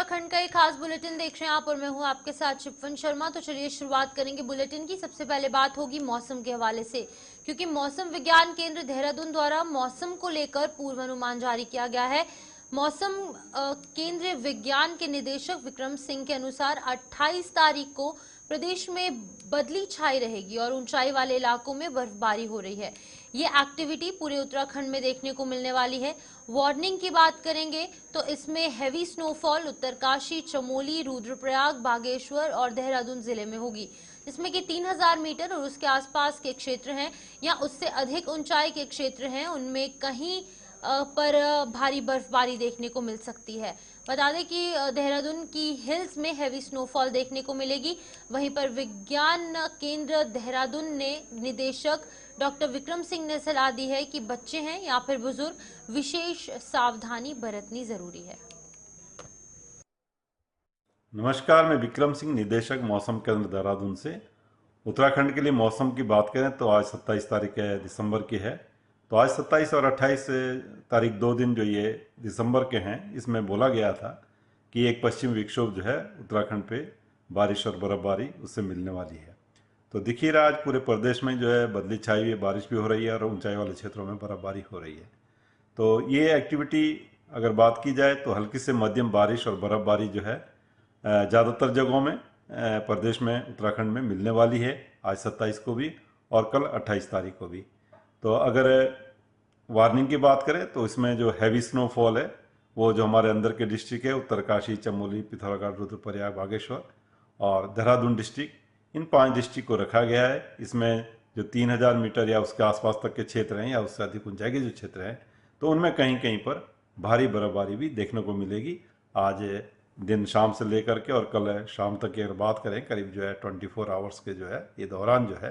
उत्तराखंड का एक खास बुलेटिन देख रहे हैं आप और मैं हूं आपके साथ शिफन शर्मा। तो चलिए शुरुआत करेंगे बुलेटिन की। सबसे पहले बात होगी मौसम के हवाले से, क्योंकि मौसम विज्ञान केंद्र देहरादून द्वारा मौसम को लेकर पूर्वानुमान जारी किया गया है। मौसम केंद्र विज्ञान के निदेशक विक्रम सिंह के अनुसार 28 तारीख को प्रदेश में बदली छाई रहेगी और ऊंचाई वाले इलाकों में बर्फबारी हो रही है। ये एक्टिविटी पूरे उत्तराखंड में देखने को मिलने वाली है। वार्निंग की बात करेंगे तो इसमें हैवी स्नोफॉल उत्तरकाशी, चमोली, रुद्रप्रयाग, बागेश्वर और देहरादून जिले में होगी, जिसमें कि 3000 मीटर और उसके आसपास के क्षेत्र हैं या उससे अधिक ऊंचाई के क्षेत्र हैं, उनमें कहीं पर भारी बर्फबारी देखने को मिल सकती है। बता दें कि देहरादून की हिल्स में हैवी स्नोफॉल देखने को मिलेगी। वहीं पर विज्ञान केंद्र देहरादून ने निदेशक डॉक्टर विक्रम सिंह ने सलाह दी है कि बच्चे हैं या फिर बुजुर्ग, विशेष सावधानी बरतनी जरूरी है। नमस्कार, मैं विक्रम सिंह, निदेशक मौसम केंद्र देहरादून से। उत्तराखंड के लिए मौसम की बात करें तो आज 27 तारीख दिसंबर की है। तो आज 27 और 28 तारीख 2 दिन जो ये दिसंबर के हैं, इसमें बोला गया था कि एक पश्चिमी विक्षोभ जो है उत्तराखंड पे बारिश और बर्फबारी उससे मिलने वाली है। तो दिख ही रहा आज पूरे प्रदेश में जो है बदली छाई हुई है, बारिश भी हो रही है और ऊंचाई वाले क्षेत्रों में बर्फबारी हो रही है। तो ये एक्टिविटी अगर बात की जाए तो हल्की से मध्यम बारिश और बर्फबारी जो है ज़्यादातर जगहों में प्रदेश में उत्तराखंड में मिलने वाली है, आज 27 को भी और कल 28 तारीख को भी। तो अगर वार्निंग की बात करें तो इसमें जो हैवी स्नोफॉल है वो जो हमारे अंदर के डिस्ट्रिक्ट है, उत्तरकाशी, चमोली, पिथौरागढ़, रुद्रप्रयाग, बागेश्वर और देहरादून डिस्ट्रिक्ट, इन 5 डिस्ट्रिक्ट को रखा गया है। इसमें जो 3000 मीटर या उसके आसपास तक के क्षेत्र हैं या उससे अधिक ऊंचाई के जो क्षेत्र हैं, तो उनमें कहीं कहीं पर भारी बर्फबारी भी देखने को मिलेगी। आज दिन शाम से लेकर के और कल शाम तक की अगर बात करें, करीब जो है 24 आवर्स के जो है ये दौरान जो है,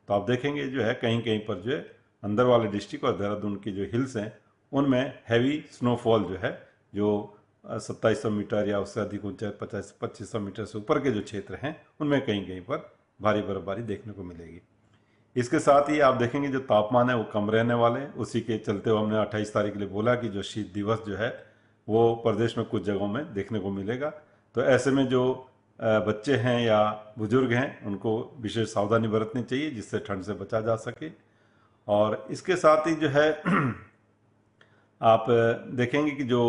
तो आप देखेंगे जो है कहीं कहीं पर जो है अंदर वाले डिस्ट्रिक्ट और देहरादून की जो हिल्स हैं उनमें हैवी स्नोफॉल जो है, जो 2700 मीटर या उससे अधिक ऊंचाई 2500 मीटर से ऊपर के जो क्षेत्र हैं उनमें कहीं कहीं पर भारी बर्फबारी देखने को मिलेगी। इसके साथ ही आप देखेंगे जो तापमान है वो कम रहने वाले हैं। उसी के चलते हुए हमने 28 तारीख के लिए बोला कि जो शीत दिवस जो है वो प्रदेश में कुछ जगहों में देखने को मिलेगा। तो ऐसे में जो बच्चे हैं या बुजुर्ग हैं उनको विशेष सावधानी बरतनी चाहिए, जिससे ठंड से बचा जा सके। और इसके साथ ही जो है आप देखेंगे कि जो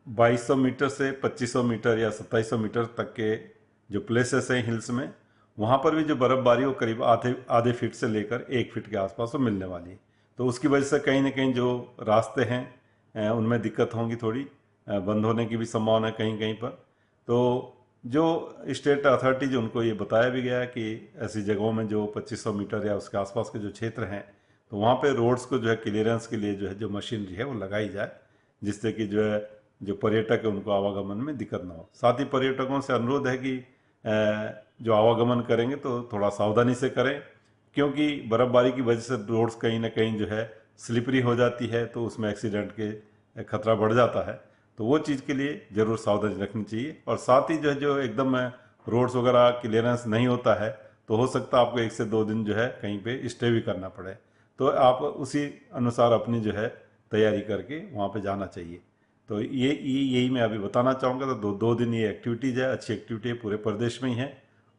2200 मीटर से 2500 मीटर या 2700 मीटर तक के जो प्लेसेस हैं हिल्स में, वहाँ पर भी जो बर्फबारी वो करीब आधे फीट से लेकर 1 फीट के आसपास मिलने वाली है। तो उसकी वजह से कहीं ना कहीं जो रास्ते हैं उनमें दिक्कत होंगी, थोड़ी बंद होने की भी संभावना है कहीं कहीं पर। तो जो स्टेट अथॉरिटीज उनको ये बताया भी गया है कि ऐसी जगहों में जो 2500 मीटर या उसके आसपास के जो क्षेत्र हैं, तो वहाँ पे रोड्स को जो है क्लियरेंस के लिए जो है जो मशीनरी है वो लगाई जाए, जिससे कि जो है जो पर्यटक है उनको आवागमन में दिक्कत ना हो। साथ ही पर्यटकों से अनुरोध है कि जो आवागमन करेंगे तो थोड़ा सावधानी से करें, क्योंकि बर्फबारी की वजह से रोड्स कहीं ना कहीं जो है स्लिपरी हो जाती है, तो उसमें एक्सीडेंट के खतरा बढ़ जाता है। तो वो चीज़ के लिए ज़रूर सावधानी रखनी चाहिए। और साथ ही जो एकदम रोड्स वगैरह क्लियरेंस नहीं होता है, तो हो सकता है आपको 1 से 2 दिन जो है कहीं पे स्टे भी करना पड़े। तो आप उसी अनुसार अपनी जो है तैयारी करके वहाँ पे जाना चाहिए। तो यही मैं अभी बताना चाहूँगा। तो 2 दिन ये एक्टिविटीज़ है, अच्छी एक्टिविटी है, पूरे प्रदेश में ही है।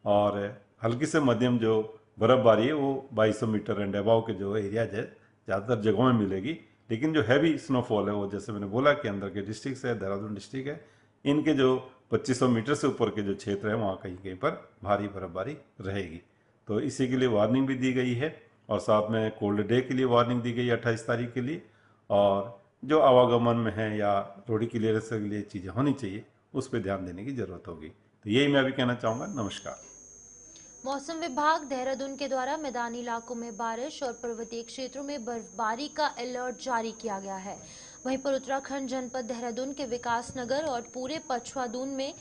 और हल्की से मध्यम जो बर्फबारी है वो 2200 मीटर एंड अबाव के जो एरियाज है ज़्यादातर जगहों में मिलेगी। लेकिन जो हैवी स्नोफॉल है वो जैसे मैंने बोला कि अंदर के डिस्ट्रिक्ट है, देहरादून डिस्ट्रिक्ट है, इनके जो 2500 मीटर से ऊपर के जो क्षेत्र हैं वहाँ कहीं कहीं पर भारी बर्फबारी रहेगी। तो इसी के लिए वार्निंग भी दी गई है और साथ में कोल्ड डे के लिए वार्निंग दी गई है 28 तारीख के लिए। और जो आवागमन में है या रोड क्लियरेंस के लिए चीज़ें होनी चाहिए उस पर ध्यान देने की ज़रूरत होगी। तो यही मैं अभी कहना चाहूँगा। नमस्कार। मौसम विभाग देहरादून के द्वारा मैदानी इलाकों में बारिश और पर्वतीय क्षेत्रों में बर्फबारी का अलर्ट जारी किया गया है। वहीं पर उत्तराखंड जनपद देहरादून के विकासनगर और पूरे पछवादून में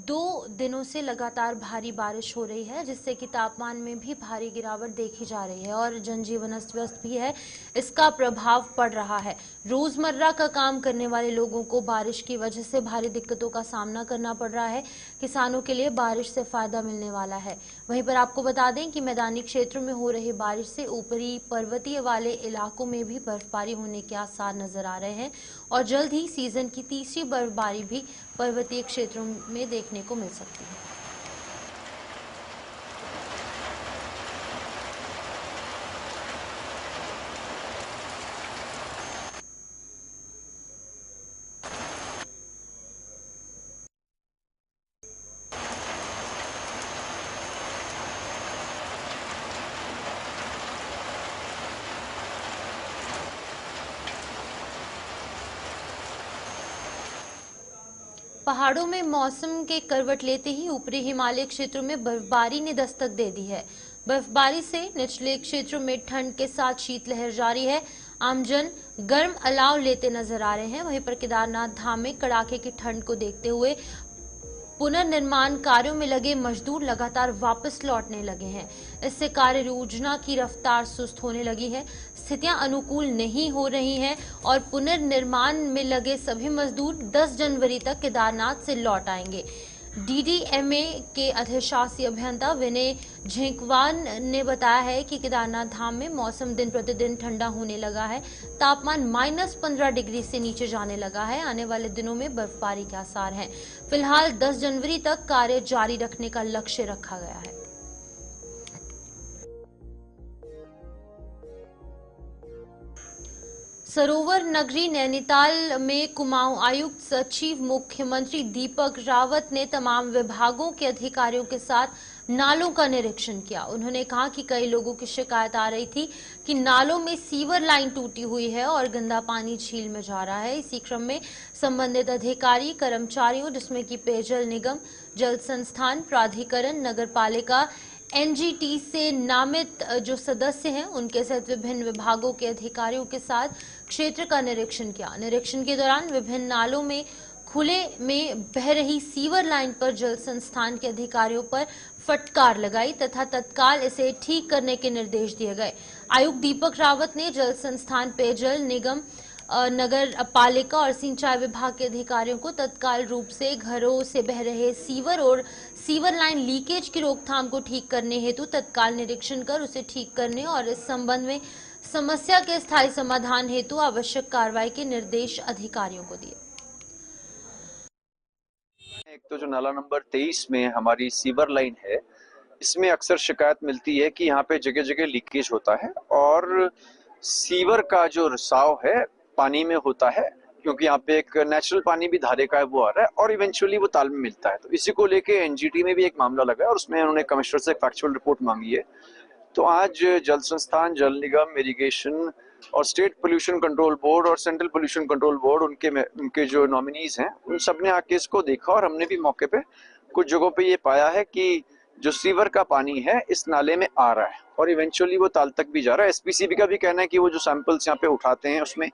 2 दिनों से लगातार भारी बारिश हो रही है, जिससे कि तापमान में भी भारी गिरावट देखी जा रही है और जनजीवन अस्त व्यस्त भी है, इसका प्रभाव पड़ रहा है। रोजमर्रा का काम करने वाले लोगों को बारिश की वजह से भारी दिक्कतों का सामना करना पड़ रहा है। किसानों के लिए बारिश से फायदा मिलने वाला है। वहीं पर आपको बता दें कि मैदानी क्षेत्रों में हो रही बारिश से ऊपरी पर्वतीय वाले इलाकों में भी बर्फबारी होने के आसार नजर आ रहे हैं और जल्द ही सीजन की तीसरी बर्फबारी भी पर्वतीय क्षेत्रों में देखने को मिल सकती है। पहाड़ों में मौसम के करवट लेते ही ऊपरी हिमालय क्षेत्रों में बर्फबारी ने दस्तक दे दी है। बर्फबारी से निचले क्षेत्रों में ठंड के साथ शीतलहर जारी है। आमजन गर्म अलाव लेते नजर आ रहे हैं। वहीं पर केदारनाथ धाम में कड़ाके की ठंड को देखते हुए पुनर्निर्माण कार्यों में लगे मजदूर लगातार वापस लौटने लगे हैं। इससे कार्य योजना की रफ्तार सुस्त होने लगी है। स्थितियां अनुकूल नहीं हो रही हैं और पुनर्निर्माण में लगे सभी मजदूर 10 जनवरी तक केदारनाथ से लौट आएंगे। डीडीएमए के अधिशासी अभियंता विनय झेंकवान ने बताया है कि केदारनाथ धाम में मौसम दिन प्रतिदिन ठंडा होने लगा है। तापमान -15 डिग्री से नीचे जाने लगा है। आने वाले दिनों में बर्फबारी के आसार हैं। फिलहाल 10 जनवरी तक कार्य जारी रखने का लक्ष्य रखा गया है। सरोवर नगरी नैनीताल में कुमाऊं आयुक्त सचिव मुख्यमंत्री दीपक रावत ने तमाम विभागों के अधिकारियों के साथ नालों का निरीक्षण किया। उन्होंने कहा कि कई लोगों की शिकायत आ रही थी कि नालों में सीवर लाइन टूटी हुई है और गंदा पानी झील में जा रहा है। इसी क्रम में संबंधित अधिकारी कर्मचारियों जिसमें कि पेयजल निगम, जल संस्थान प्राधिकरण, नगर पालिका, एनजीटी से नामित जो सदस्य हैं उनके सहित विभिन्न विभागों के अधिकारियों के साथ क्षेत्र का निरीक्षण किया। निरीक्षण के दौरान विभिन्न नालों में खुले में बह रही सीवर लाइन पर जल संस्थान के अधिकारियों पर फटकार लगाई तथा तत्काल इसे ठीक करने के निर्देश दिए गए। आयुक्त दीपक रावत ने जल संस्थान, पेयजल निगम, नगर पालिका और सिंचाई विभाग के अधिकारियों को तत्काल रूप से घरों से बह रहे सीवर और सीवर लाइन लीकेज की रोकथाम को ठीक करने हेतु तत्काल निरीक्षण कर उसे ठीक करने और इस संबंध में समस्या के स्थायी समाधान हेतु आवश्यक कार्रवाई के निर्देश अधिकारियों को दिए। एक तो जो नाला नंबर 23 में हमारी सीवर लाइन है, इसमें अक्सर शिकायत मिलती है कि यहाँ पे जगह जगह लीकेज होता है और सीवर का जो रिसाव है पानी में होता है, क्योंकि यहाँ पे एक नेचुरल पानी भी धारे का है वो आ रहा है और इवेंचुअली वो ताल में मिलता है। तो इसी को लेके एनजीटी में भी एक मामला लगा है और उसमें उन्होंने कमिश्नर से फैक्चुअल रिपोर्ट मांगी है। तो आज जल संस्थान, जल निगम, इरिगेशन और स्टेट पोल्यूशन कंट्रोल बोर्ड और सेंट्रल पोल्यूशन कंट्रोल बोर्ड उनके जो नॉमिनीज हैं उन सब ने आके इसको देखा और हमने भी मौके पे कुछ जगहों पे ये पाया है कि जो सीवर का पानी है इस नाले में आ रहा है और इवेंचुअली वो ताल तक भी जा रहा है। एसपीसीबी का भी कहना है कि वो जो सैंपल्स यहाँ पे उठाते हैं उसमें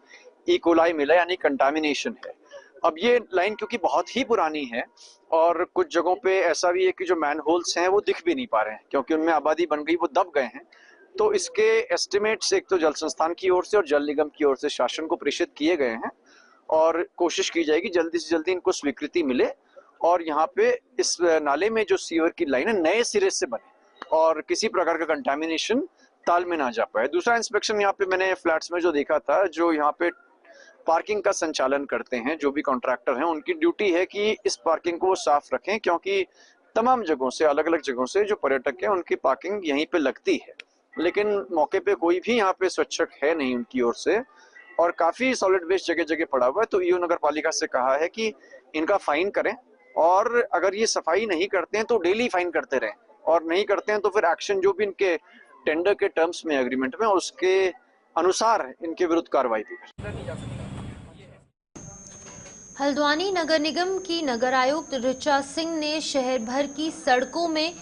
ई कोलाई मिला, यानी कंटामिनेशन है। अब ये लाइन क्योंकि बहुत ही पुरानी है और कुछ जगहों पे ऐसा भी है कि जो मैन होल्स हैं वो दिख भी नहीं पा रहे हैं क्योंकि उनमें आबादी बन गई, वो दब गए हैं। तो इसके एस्टिमेट्स एक तो जल संस्थान की ओर से और जल निगम की ओर से शासन को प्रेषित किए गए हैं और कोशिश की जाएगी जल्दी से जल्दी इनको स्वीकृति मिले और यहाँ पे इस नाले में जो सीवर की लाइन है नए सिरे से बने और किसी प्रकार का कंटामिनेशन ताल में ना जा पाए। दूसरा इंस्पेक्शन यहाँ पे मैंने फ्लैट्स में जो देखा था, जो यहाँ पे पार्किंग का संचालन करते हैं जो भी कॉन्ट्रैक्टर हैं, उनकी ड्यूटी है कि इस पार्किंग को वो साफ रखें क्योंकि तमाम जगहों से, अलग अलग जगहों से जो पर्यटक हैं उनकी पार्किंग यहीं पे लगती है, लेकिन मौके पे कोई भी यहाँ पे स्वच्छक है नहीं उनकी ओर से और काफी सॉलिड वेस्ट जगह जगह पड़ा हुआ है। तो ईओ नगर पालिका से कहा है कि इनका फाइन करें और अगर ये सफाई नहीं करते हैं तो डेली फाइन करते रहें और नहीं करते हैं तो फिर एक्शन जो भी इनके टेंडर के टर्म्स में, एग्रीमेंट में, उसके अनुसार इनके विरुद्ध कार्रवाई की जाए। हल्द्वानी नगर निगम की नगर आयुक्त ऋचा सिंह ने शहर भर की सड़कों में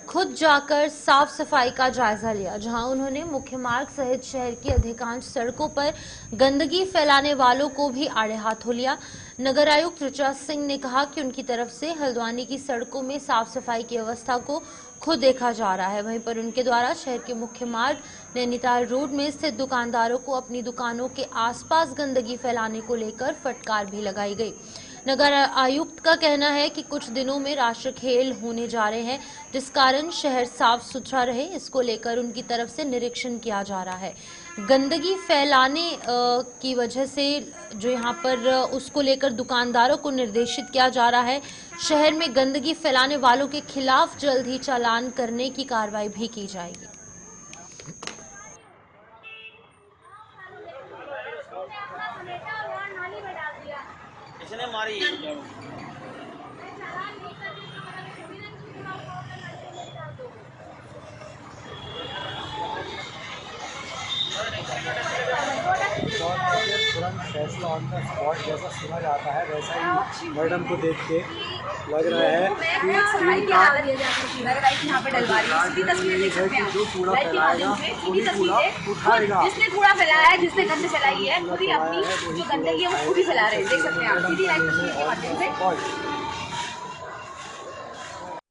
खुद जाकर साफ सफाई का जायजा लिया, जहां उन्होंने मुख्य मार्ग सहित शहर की अधिकांश सड़कों पर गंदगी फैलाने वालों को भी आड़े हाथों लिया। नगर आयुक्त ऋचा सिंह ने कहा कि उनकी तरफ से हल्द्वानी की सड़कों में साफ सफाई की व्यवस्था को खुद देखा जा रहा है। वहीं पर उनके द्वारा शहर के मुख्य मार्ग नैनीताल रोड में स्थित दुकानदारों को अपनी दुकानों के आसपास गंदगी फैलाने को लेकर फटकार भी लगाई गई। नगर आयुक्त का कहना है कि कुछ दिनों में राष्ट्र खेल होने जा रहे हैं, जिस कारण शहर साफ सुथरा रहे, इसको लेकर उनकी तरफ से निरीक्षण किया जा रहा है। गंदगी फैलाने की वजह से जो यहाँ पर उसको लेकर दुकानदारों को निर्देशित किया जा रहा है। शहर में गंदगी फैलाने वालों के खिलाफ जल्द ही चालान करने की कार्रवाई भी की जाएगी। इसने मारी तुरंत फैसला ऑन द स्पॉट जैसा सुना जाता है वैसा ही मैडम को देख के लग रहा है कि यहाँ पे डलवा रही है। सीधी तस्वीरें देख सकते हैं जो कूड़ा फैलाएगा सीधी तस्वीरें उठाएगा। जिसने कूड़ा फैलाया है, जिसने गंद फैलाई है, पूरी अपनी जो गंदगी है वो खुद ही फैला रहे हैं। देख सकते हैं आप सीधी लाइव तस्वीर के माध्यम से।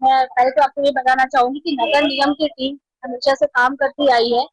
मैं पहले तो आपको ये बताना चाहूंगी कि नगर निगम की टीम हमेशा से काम करती आई है।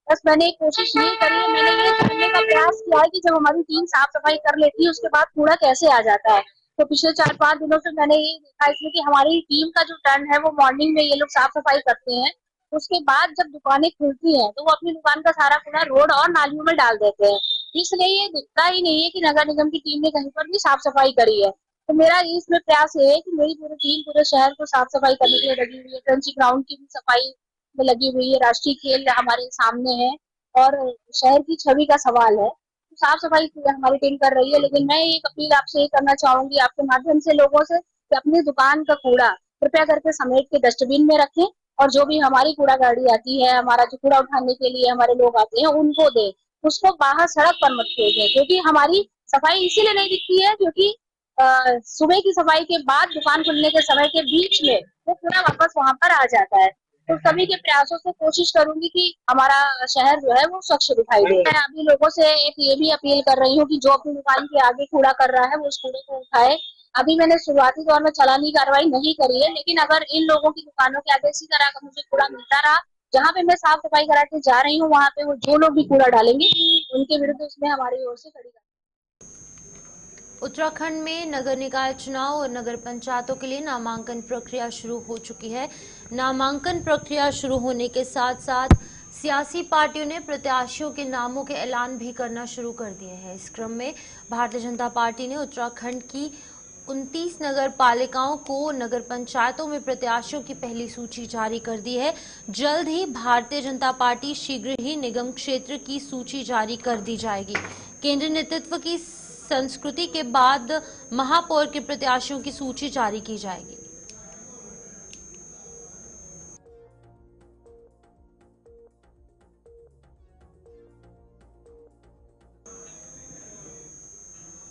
बस मैंने एक कोशिश ये करी है, मैंने ये जानने का प्रयास किया है कि जब हमारी टीम साफ सफाई कर लेती है उसके बाद कूड़ा कैसे आ जाता है। तो पिछले 4-5 दिनों से मैंने ये देखा इसमें कि हमारी टीम का जो टर्न है वो मॉर्निंग में ये लोग साफ सफाई करते हैं। उसके बाद जब दुकानें खुलती हैं तो वो अपनी दुकान का सारा कूड़ा रोड और नालियों में डाल देते हैं। इसलिए ये दिखता ही नहीं है कि नगर निगम की टीम ने कहीं पर भी साफ सफाई करी है। तो मेरा इसमें प्रयास ये है कि मेरी पूरी टीम पूरे शहर को साफ सफाई करने के लिए लगी हुई है। ट्रेंची ग्राउंड की भी सफाई में लगी हुई है, राष्ट्रीय खेल हमारे सामने है और शहर की छवि का सवाल है। तो साफ सफाई हमारी टीम कर रही है, लेकिन मैं एक अपील आपसे ये करना चाहूंगी आपके माध्यम से लोगों से कि अपनी दुकान का कूड़ा कृपया करके समेट के डस्टबिन में रखें और जो भी हमारी कूड़ा गाड़ी आती है, हमारा जो कूड़ा उठाने के लिए हमारे लोग आते हैं उनको दें, उसको बाहर सड़क पर मत फेंकें। क्योंकि हमारी सफाई इसीलिए नहीं दिखती है क्योंकि सुबह की सफाई के बाद दुकान खुलने के समय के बीच में वो पूरा वापस वहां पर आ जाता है। तो सभी के प्रयासों से कोशिश करूंगी कि हमारा शहर जो है वो स्वच्छ दिखाई दे। मैं अभी लोगों से एक ये भी अपील कर रही हूँ कि जो अपनी दुकान के आगे कूड़ा कर रहा है वो उस कूड़े को उठाए। अभी मैंने शुरुआती दौर में चालानी कार्रवाई नहीं करी है, लेकिन अगर इन लोगों की दुकानों के आगे इसी तरह का मुझे कूड़ा मिलता रहा, जहाँ पे मैं साफ सफाई करा के जा रही हूँ वहाँ पे वो जो लोग भी कूड़ा डालेंगे उनके विरुद्ध उसमें हमारी ओर से कड़ी। उत्तराखंड में नगर निकाय चुनाव और नगर पंचायतों के लिए नामांकन प्रक्रिया शुरू हो चुकी है। नामांकन प्रक्रिया शुरू होने के साथ साथ सियासी पार्टियों ने प्रत्याशियों के नामों के ऐलान भी करना शुरू कर दिए हैं। इस क्रम में भारतीय जनता पार्टी ने उत्तराखंड की 29 नगर पालिकाओं को नगर पंचायतों में प्रत्याशियों की पहली सूची जारी कर दी है। जल्द ही भारतीय जनता पार्टी शीघ्र ही निगम क्षेत्र की सूची जारी कर दी जाएगी। केंद्रीय नेतृत्व की संस्कृति के बाद महापौर के प्रत्याशियों की सूची जारी की जाएगी।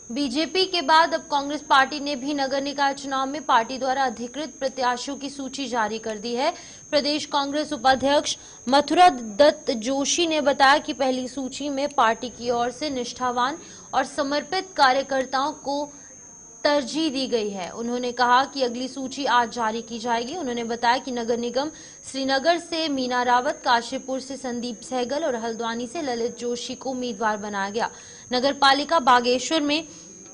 बीजेपी के बाद अब कांग्रेस पार्टी ने भी नगर निकाय चुनाव में पार्टी द्वारा अधिकृत प्रत्याशियों की सूची जारी कर दी है। प्रदेश कांग्रेस उपाध्यक्ष मथुरा दत्त जोशी ने बताया कि पहली सूची में पार्टी की ओर से निष्ठावान और समर्पित कार्यकर्ताओं को तरजीह दी गई है। उन्होंने कहा कि अगली सूची आज जारी की जाएगी। उन्होंने बताया कि नगर निगम श्रीनगर से मीना रावत, काशीपुर से संदीप सहगल और हल्द्वानी से ललित जोशी को उम्मीदवार बनाया गया। नगर पालिका बागेश्वर में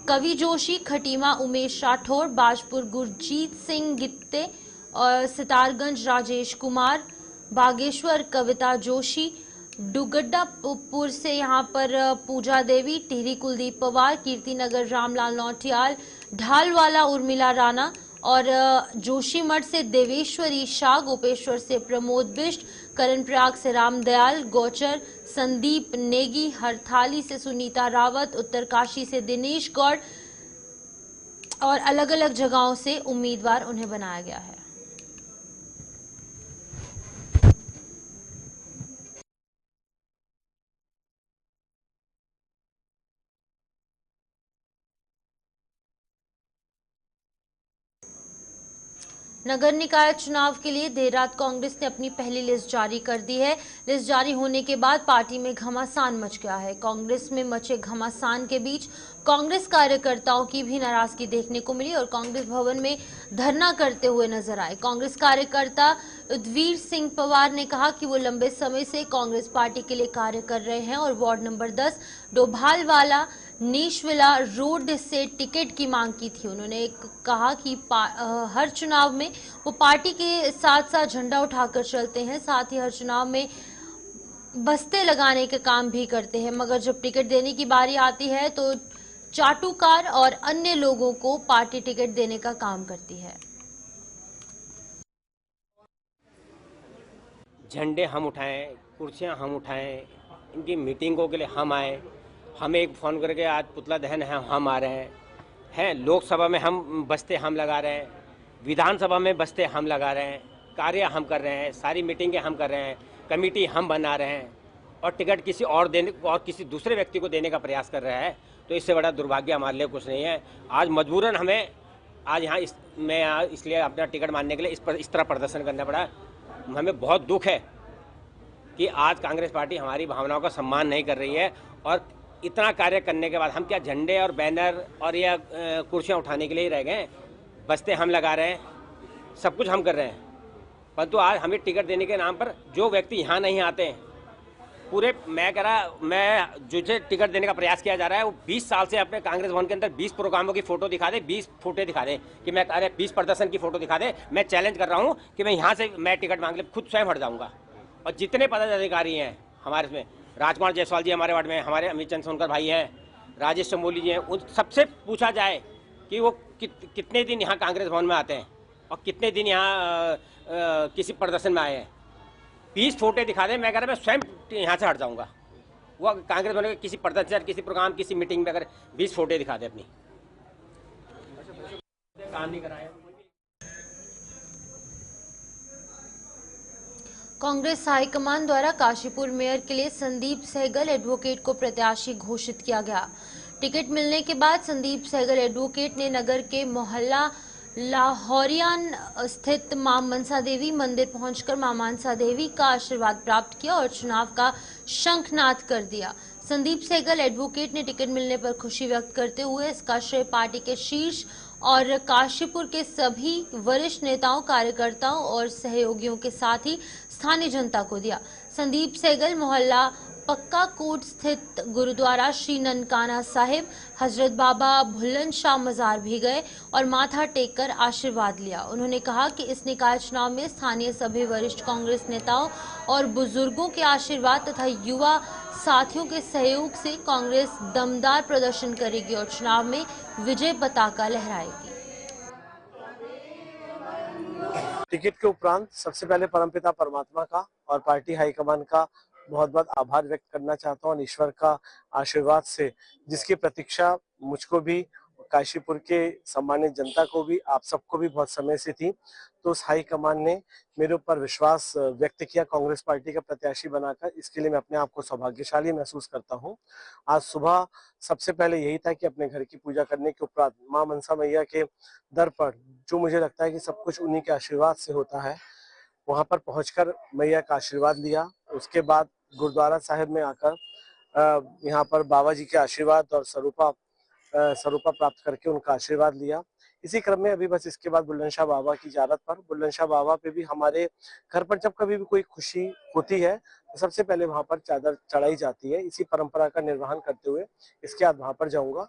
कवि जोशी, खटीमा उमेश राठौर, बाजपुर गुरजीत सिंह गित्ते और सितारगंज राजेश कुमार, बागेश्वर कविता जोशी, डुगड्डापुर से यहाँ पर पूजा देवी, टिहरी कुलदीप पवार, कीर्तिनगर रामलाल नौटियाल, ढालवाला उर्मिला राणा और जोशीमठ से देवेश्वरी शाह, गोपेश्वर से प्रमोद बिष्ट, करणप्रयाग से रामदयाल गौचर, संदीप नेगी, हरथाली से सुनीता रावत, उत्तरकाशी से दिनेश गौड़ और अलग अलग जगहों से उम्मीदवार उन्हें बनाया गया है। नगर निकाय चुनाव के लिए देर रात कांग्रेस ने अपनी पहली लिस्ट जारी कर दी है। लिस्ट जारी होने के बाद पार्टी में घमासान मच गया है। कांग्रेस में मचे घमासान के बीच कांग्रेस कार्यकर्ताओं की भी नाराजगी देखने को मिली और कांग्रेस भवन में धरना करते हुए नजर आए। कांग्रेस कार्यकर्ता उद्वीर सिंह पवार ने कहा कि वो लंबे समय से कांग्रेस पार्टी के लिए कार्य कर रहे हैं और वार्ड नंबर 10 डोभालवाला नीशविला रोड से टिकट की मांग की थी। उन्होंने कहा कि हर चुनाव में वो पार्टी के साथ साथ झंडा उठाकर चलते हैं, साथ ही हर चुनाव में बस्ते लगाने के काम भी करते हैं, मगर जब टिकट देने की बारी आती है तो चाटुकार और अन्य लोगों को पार्टी टिकट देने का काम करती है। झंडे हम उठाएं, कुर्सियां हम उठाएं, इनकी मीटिंगों के लिए हम आए, हमें एक फ़ोन करके आज पुतला दहन है हम आ रहे हैं, लोकसभा में हम बस्ते हम लगा रहे हैं, विधानसभा में बस्ते हम लगा रहे हैं, कार्य हम कर रहे हैं, सारी मीटिंगें हम कर रहे हैं, कमेटी हम बना रहे हैं और टिकट किसी और देने और किसी दूसरे व्यक्ति को देने का प्रयास कर रहा है, तो इससे बड़ा दुर्भाग्य हमारे लिए कुछ नहीं है। आज मजबूरन हमें आज यहाँ मैं यहाँ इसलिए अपना टिकट मानने के लिए इस तरह प्रदर्शन करना पड़ा। हमें बहुत दुख है कि आज कांग्रेस पार्टी हमारी भावनाओं का सम्मान नहीं कर रही है और इतना कार्य करने के बाद हम क्या झंडे और बैनर और या कुर्सियाँ उठाने के लिए ही रह गए? बस्ते हम लगा रहे हैं, सब कुछ हम कर रहे हैं, परंतु आज हमें टिकट देने के नाम पर जो व्यक्ति यहाँ नहीं आते हैं, पूरे मैं जो टिकट देने का प्रयास किया जा रहा है वो 20 साल से अपने कांग्रेस भवन के अंदर 20 प्रोग्रामों की फोटो दिखा दे, 20 फोटो दिखा दे कि मैं 20 प्रदर्शन की फोटो दिखा दे। मैं चैलेंज कर रहा हूँ कि मैं यहाँ से मैं टिकट मांग ले खुद स्वयं हट जाऊँगा। और जितने पदाधिकारी हैं हमारे इसमें, राजकुमार जायसवाल जी हमारे वार्ड में, हमारे अमित चंद सोनकर भाई हैं, राजेश चमोली जी हैं, उन सबसे पूछा जाए कि वो कितने दिन यहाँ कांग्रेस भवन में आते हैं और कितने दिन यहाँ किसी प्रदर्शन में आए हैं। 20 फोटो दिखा दें, मैं कह रहा मैं स्वयं यहाँ से हट जाऊँगा। वो कांग्रेस भवन के किसी प्रदर्शन, किसी प्रोग्राम, किसी मीटिंग में अगर 20 फोटो दिखा दे अपनी, काम नहीं कराए। कांग्रेस हाईकमान द्वारा काशीपुर मेयर के लिए संदीप सहगल एडवोकेट को प्रत्याशी घोषित किया गया। टिकट मिलने के बाद संदीप सहगल एडवोकेट ने नगर के मोहल्ला लाहौरियान स्थित मां मनसा देवी मंदिर पहुंचकर मां मनसा देवी का आशीर्वाद प्राप्त किया और चुनाव का शंखनाद कर दिया। संदीप सहगल एडवोकेट ने टिकट मिलने पर खुशी व्यक्त करते हुए इसका श्रेय पार्टी के शीर्ष और काशीपुर के सभी वरिष्ठ नेताओं, कार्यकर्ताओं और सहयोगियों के साथ ही स्थानीय जनता को दिया। संदीप सहगल मोहल्ला पक्का कोट स्थित गुरुद्वारा श्री ननकाना साहिब, हजरत बाबा भुल्लन शाह मजार भी गए और माथा टेककर आशीर्वाद लिया। उन्होंने कहा कि इस निकाय चुनाव में स्थानीय सभी वरिष्ठ कांग्रेस नेताओं और बुजुर्गों के आशीर्वाद तथा युवा साथियों के सहयोग से कांग्रेस दमदार प्रदर्शन करेगी और चुनाव में विजय पताका लहराएगी। टिकट के उपरांत सबसे पहले परमपिता परमात्मा का और पार्टी हाईकमान का बहुत बहुत आभार व्यक्त करना चाहता हूँ। ईश्वर का आशीर्वाद से जिसकी प्रतीक्षा मुझको भी, काशीपुर के सम्मानित जनता को भी, आप सबको भी बहुत समय से थी, तो उस हाईकमान ने मेरे ऊपर विश्वास व्यक्त किया कांग्रेस पार्टी का प्रत्याशी बनाकर। इसके लिए मैं अपने आप को सौभाग्यशाली महसूस करता हूँ। आज सुबह सबसे पहले यही था कि अपने घर की पूजा करने के उपरांत माँ मनसा मैया के दर पर, जो मुझे लगता है कि सब कुछ उन्हीं के आशीर्वाद से होता है, वहां पर पहुंचकर मैया का आशीर्वाद लिया। उसके बाद गुरुद्वारा साहिब में आकर यहाँ पर बाबा जी के आशीर्वाद और स्वरूपा प्राप्त करके उनका आशीर्वाद लिया। इसी क्रम में अभी बस इसके बाद बुल्लन शाह बाबा की ज़ियारत पर, बुल्लन शाह बाबा पे भी हमारे घर पर जब कभी भी कोई खुशी होती है तो सबसे पहले वहां पर चादर चढ़ाई जाती है। इसी परंपरा का निर्वहन करते हुए इसके बाद वहां पर जाऊंगा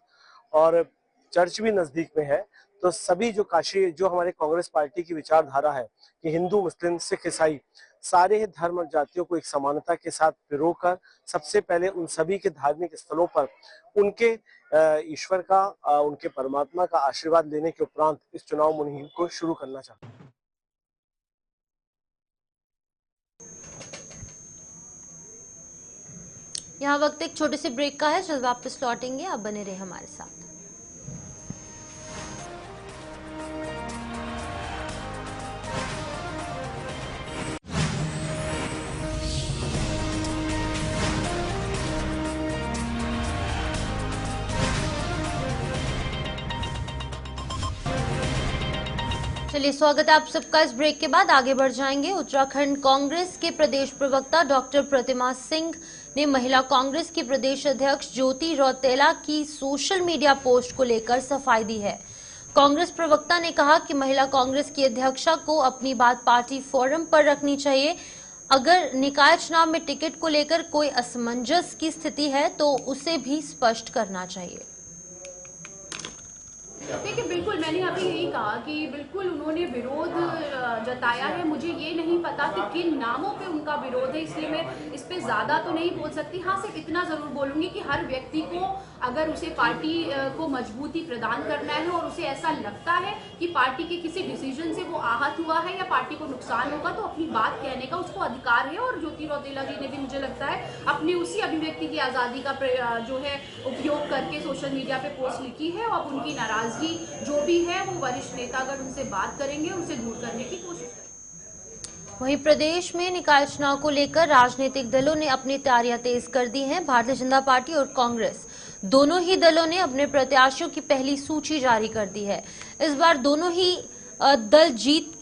और चर्च भी नजदीक में है, तो सभी जो हमारे कांग्रेस पार्टी की विचारधारा है कि हिंदू, मुस्लिम, सिख, ईसाई सारे धर्म और जातियों को एक समानता के साथ पिरोकर सबसे पहले उन सभी के धार्मिक स्थलों पर उनके ईश्वर का, उनके परमात्मा का आशीर्वाद लेने के उपरांत इस चुनाव मुहिम को शुरू करना चाहता हूं। यहाँ वक्त एक छोटे से ब्रेक का है, जल्द वापस लौटेंगे, आप बने रहे हमारे साथ। चलिए, स्वागत है आप सबका। इस ब्रेक के बाद आगे बढ़ जाएंगे। उत्तराखंड कांग्रेस के प्रदेश प्रवक्ता डॉक्टर प्रतिमा सिंह ने महिला कांग्रेस की प्रदेश अध्यक्ष ज्योति रौतेला की सोशल मीडिया पोस्ट को लेकर सफाई दी है। कांग्रेस प्रवक्ता ने कहा कि महिला कांग्रेस की अध्यक्षा को अपनी बात पार्टी फोरम पर रखनी चाहिए। अगर निकाय चुनाव में टिकट को लेकर कोई असमंजस की स्थिति है तो उसे भी स्पष्ट करना चाहिए। देखिए, बिल्कुल मैंने अभी यही कहा कि बिल्कुल उन्होंने विरोध जताया है। मुझे ये नहीं पता कि किन नामों पे उनका विरोध है, इसलिए मैं इस पे ज़्यादा तो नहीं बोल सकती। हाँ, सिर्फ इतना ज़रूर बोलूँगी कि हर व्यक्ति को अगर उसे पार्टी को मजबूती प्रदान करना है और उसे ऐसा लगता है कि पार्टी के किसी डिसीजन से वो आहत हुआ है या पार्टी को नुकसान होगा, तो अपनी बात कहने का उसको अधिकार है। और ज्योति रौतेला जी ने भी, मुझे लगता है, अपनी उसी अभिव्यक्ति की आज़ादी का जो है उपयोग करके सोशल मीडिया पे पोस्ट लिखी है। और अब उनकी नाराज़गी जो भी है वो वरिष्ठ नेता अगर उनसे बात करेंगे, उनसे दूर करने की कोशिश करेंगे। वहीं प्रदेश में निकाय चुनाव को लेकर राजनीतिक दलों ने अपनी तैयारियां तेज कर दी हैं। भारतीय जनता पार्टी और कांग्रेस दोनों ही दलों ने अपने प्रत्याशियों की पहली सूची जारी कर दी है। इस बार दोनों ही दल जीत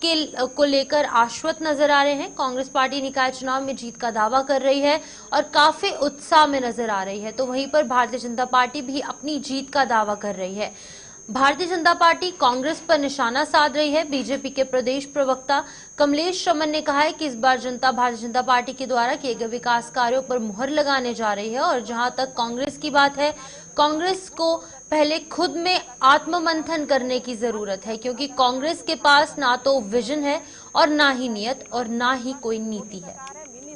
को लेकर आश्वस्त नजर आ रहे हैं। कांग्रेस पार्टी निकाय चुनाव में जीत का दावा कर रही है और काफी उत्साह में नजर आ रही है, तो वहीं पर भारतीय जनता पार्टी भी अपनी जीत का दावा कर रही है। भारतीय जनता पार्टी कांग्रेस पर निशाना साध रही है। बीजेपी के प्रदेश प्रवक्ता कमलेश रमन ने कहा है कि इस बार जनता भारतीय जनता पार्टी के द्वारा किए गए विकास कार्यों पर मुहर लगाने जा रही है। और जहां तक कांग्रेस की बात है, कांग्रेस को पहले खुद में आत्ममंथन करने की जरूरत है, क्योंकि कांग्रेस के पास ना तो विजन है और ना ही नियत और ना ही कोई नीति है।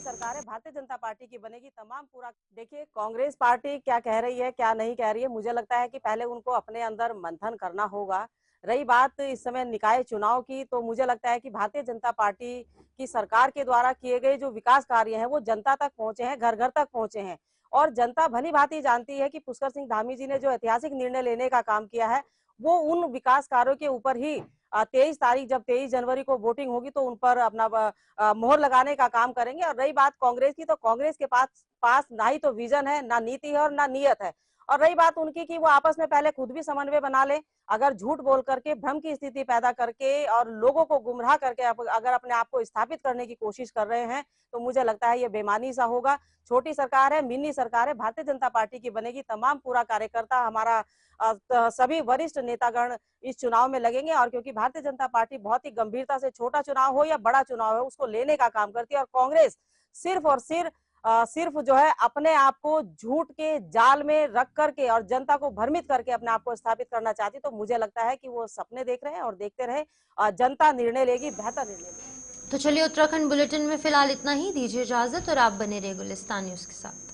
सरकार है, भारतीय जनता पार्टी की बनेगी तमाम पूरा। देखिए, कांग्रेस पार्टी क्या कह रही है क्या नहीं कह रही है, मुझे लगता है कि पहले उनको अपने अंदर मंथन करना होगा। रही बात इस समय निकाय चुनाव की, तो मुझे लगता है कि भारतीय जनता पार्टी की सरकार के द्वारा किए गए जो विकास कार्य हैं वो जनता तक पहुंचे हैं, घर घर तक पहुंचे हैं। और जनता भली भांति जानती है कि पुष्कर सिंह धामी जी ने जो ऐतिहासिक निर्णय लेने का काम किया है वो उन विकास कार्यों के ऊपर ही 23 तारीख, जब 23 जनवरी को वोटिंग होगी, तो उन पर अपना मोहर लगाने का काम करेंगे। और रही बात कांग्रेस की, तो कांग्रेस के पास ना ही तो विजन है, ना नीति है और ना नियत है। और रही बात उनकी कि वो आपस में पहले खुद भी समन्वय बना ले। अगर झूठ बोल करके, भ्रम की स्थिति पैदा करके और लोगों को गुमराह करके अगर अपने आप को स्थापित करने की कोशिश कर रहे हैं, तो मुझे लगता है ये बेईमानी सा होगा। छोटी सरकार है, मिनी सरकार है, भारतीय जनता पार्टी की बनेगी। तमाम पूरा कार्यकर्ता, हमारा सभी वरिष्ठ नेतागण इस चुनाव में लगेंगे। और क्योंकि भारतीय जनता पार्टी बहुत ही गंभीरता से, छोटा चुनाव हो या बड़ा चुनाव हो, उसको लेने का काम करती है। और कांग्रेस सिर्फ और सिर्फ जो है अपने आप को झूठ के जाल में रख करके और जनता को भ्रमित करके अपने आप को स्थापित करना चाहती। तो मुझे लगता है कि वो सपने देख रहे हैं और देखते रहे, और जनता निर्णय लेगी, बेहतर निर्णय लेगी। तो चलिए, उत्तराखंड बुलेटिन में फिलहाल इतना ही। दीजिए इजाजत और आप बने रहे गुलिस्तान न्यूज के साथ।